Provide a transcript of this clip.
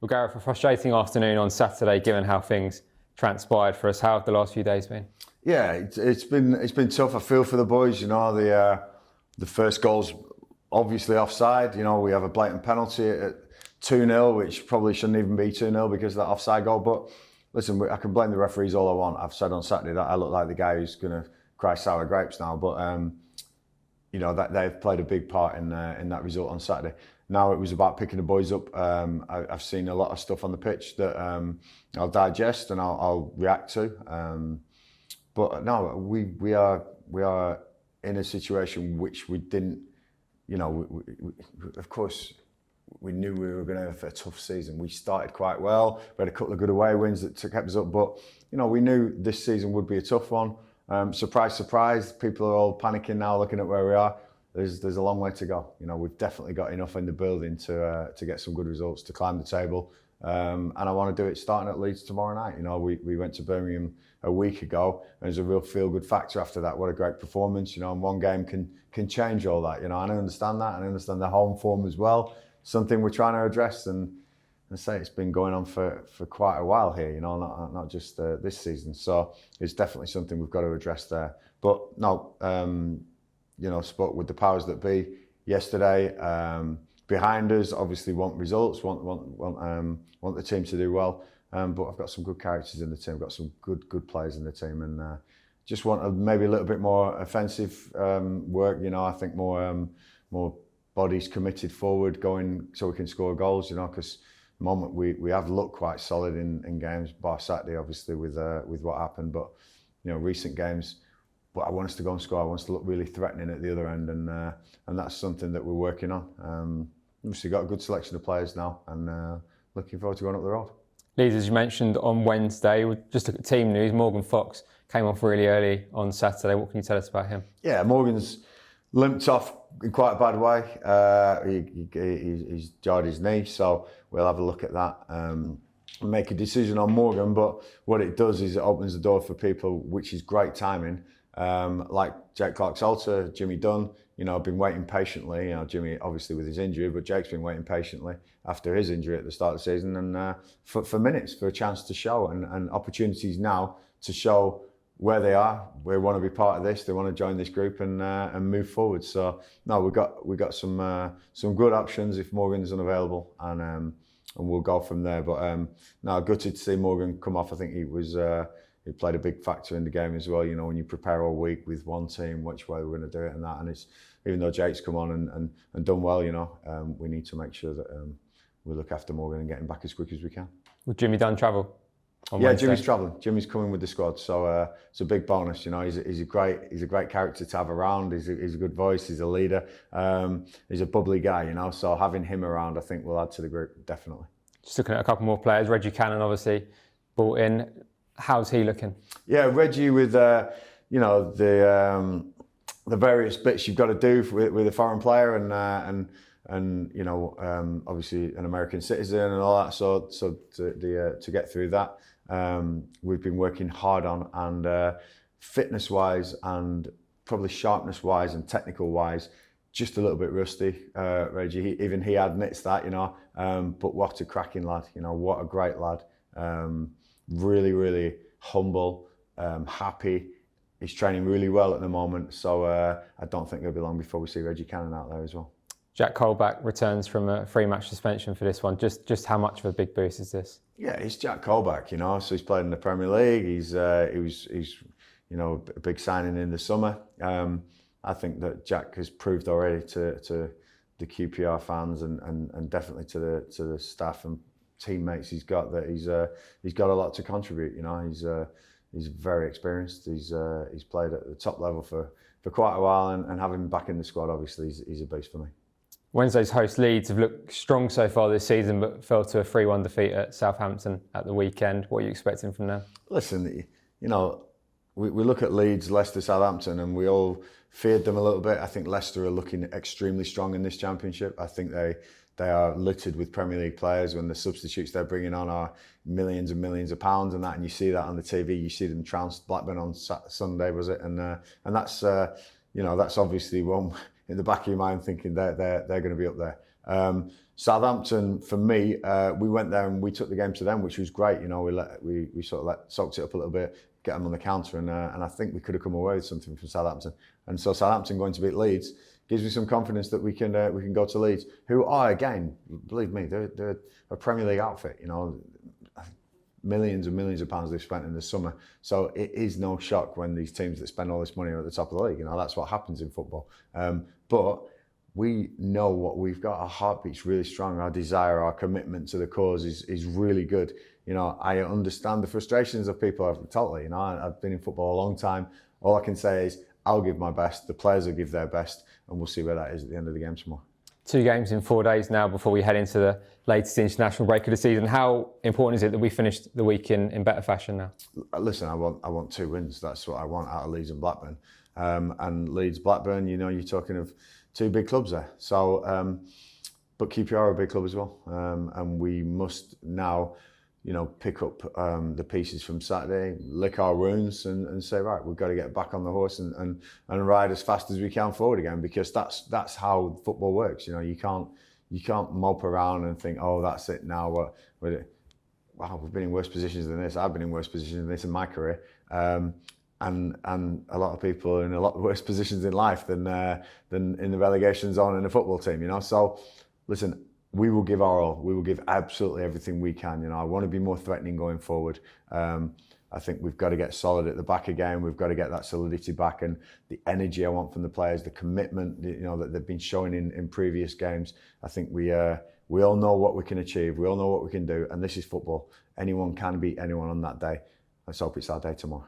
Well, Gareth, a frustrating afternoon on Saturday, given how things transpired for us. How have the last few days been? Yeah, it's been tough. I feel for the boys. The first goal's obviously offside. We have a blatant penalty at 2-0, which probably shouldn't even be 2-0 because of that offside goal. But listen, I can blame the referees all I want. I've said on Saturday that I look like the guy who's going to cry sour grapes now. But that they've played a big part in that result on Saturday. Now it was about picking the boys up. I've seen a lot of stuff on the pitch that I'll digest and I'll react to. But no, we are in a situation which we didn't. Of course, we knew we were going to have a tough season. We started quite well. We had a couple of good away wins that kept us up. But we knew this season would be a tough one. Surprise, surprise! People are all panicking now, looking at where we are. There's a long way to go. We've definitely got enough in the building to get some good results, to climb the table. And I want to do it starting at Leeds tomorrow night. We went to Birmingham a week ago, and there's a real feel-good factor after that. What a great performance! And one game can change all that. And I understand that, and I understand the home form as well. Something we're trying to address, and say it's been going on for quite a while here. Not just this season. So it's definitely something we've got to address there. But no. Spoke with the powers that be yesterday. Behind us, obviously want results, want the team to do well. But I've got some good characters in the team. I've got some good players in the team, and just want maybe a little bit more offensive work. I think more bodies committed forward, going so we can score goals. Because at the moment we have looked quite solid in games, bar Saturday, obviously with what happened. But recent games. But I want us to go and score. I want us to look really threatening at the other end, and that's something that we're working on. Obviously got a good selection of players now, and looking forward to going up the road. Leeds, as you mentioned on Wednesday, just look at team news. Morgan Fox came off really early on Saturday. What can you tell us about him? Yeah, Morgan's limped off in quite a bad way. He's jarred his knee, so we'll have a look at that. Make a decision on Morgan, but what it does is it opens the door for people, which is great timing. Like Jake Clark-Salter, Jimmy Dunn, I've been waiting patiently. Jimmy obviously with his injury, but Jake's been waiting patiently after his injury at the start of the season, and for minutes, for a chance to show and opportunities now to show where they are. We want to be part of this. They want to join this group and move forward. So no, we got some good options if Morgan's unavailable, and we'll go from there. But no, gutted to see Morgan come off. I think he played a big factor in the game as well. When you prepare all week with one team, which way we're going to do it and that. And it's even though Jake's come on and done well, we need to make sure that we look after Morgan and get him back as quick as we can. Will Jimmy Dunn travel? Yeah, Jimmy's travelling. Jimmy's coming with the squad, so it's a big bonus. He's a great character to have around. He's a good voice. He's a leader. He's a bubbly guy. So having him around, I think, will add to the group definitely. Just looking at a couple more players. Reggie Cannon, obviously, brought in. How's he looking? Yeah, Reggie with the various bits you've got to do with a foreign player and obviously an American citizen and all that. So to get through that, we've been working hard on, and fitness wise and probably sharpness wise and technical wise, just a little bit rusty. Reggie, even he admits that, but what a cracking lad, what a great lad. Really, really humble, happy. He's training really well at the moment, so I don't think it'll be long before we see Reggie Cannon out there as well. Jack Colback returns from a 3-match suspension for this one. Just how much of a big boost is this? Yeah, it's Jack Colback, so he's played in the Premier League. He's a big signing in the summer. I think that Jack has proved already to the QPR fans and definitely to the staff and teammates he's got that he's got a lot to contribute. He's very experienced. He's played at the top level for quite a while, and having him back in the squad, obviously, he's a beast for me. Wednesday's host Leeds have looked strong so far this season, but fell to a 3-1 defeat at Southampton at the weekend. What are you expecting from them? Listen, we look at Leeds, Leicester, Southampton, and we all feared them a little bit. I think Leicester are looking extremely strong in this championship. I think they are littered with Premier League players. When the substitutes they're bringing on are millions and millions of pounds and that, and you see that on the TV. You see them trounce Blackburn on Sunday, was it? And that's that's obviously one in the back of your mind thinking they're going to be up there. Southampton, for me, we went there and we took the game to them, which was great. You know, we sort of soaked it up a little bit, get them on the counter, and I think we could have come away with something from Southampton. And so Southampton going to beat Leeds gives me some confidence that we can go to Leeds, who are, again, believe me, they're a Premier League outfit. You know, millions and millions of pounds they've spent in the summer. So it is no shock when these teams that spend all this money are at the top of the league. You know, that's what happens in football. But we know what we've got. Our heartbeat's really strong. Our desire, our commitment to the cause is really good. You know, I understand the frustrations of people totally. You know, I've been in football a long time. All I can say is I'll give my best. The players will give their best, and we'll see where that is at the end of the game tomorrow. 2 games in 4 days now before we head into the latest international break of the season. How important is it that we finished the week in better fashion now? Listen, I want 2 wins. That's what I want out of Leeds and Blackburn. And Leeds, Blackburn, you know, you're talking of 2 big clubs there. So, but QPR are a big club as well. And we must now, you know, pick up the pieces from Saturday, lick our wounds and say, right, we've got to get back on the horse and ride as fast as we can forward again, because that's how football works. You know, you can't mope around and think, oh, that's it now. Wow, we've been in worse positions than this. I've been in worse positions than this in my career. And a lot of people are in a lot worse positions in life than in the relegation zone in a football team, you know. So, listen, we will give our all. We will give absolutely everything we can. You know, I want to be more threatening going forward. I think we've got to get solid at the back again. We've got to get that solidity back, and the energy I want from the players, the commitment, you know, that they've been showing in previous games. I think we all know what we can achieve. We all know what we can do, and this is football. Anyone can beat anyone on that day. Let's hope it's our day tomorrow.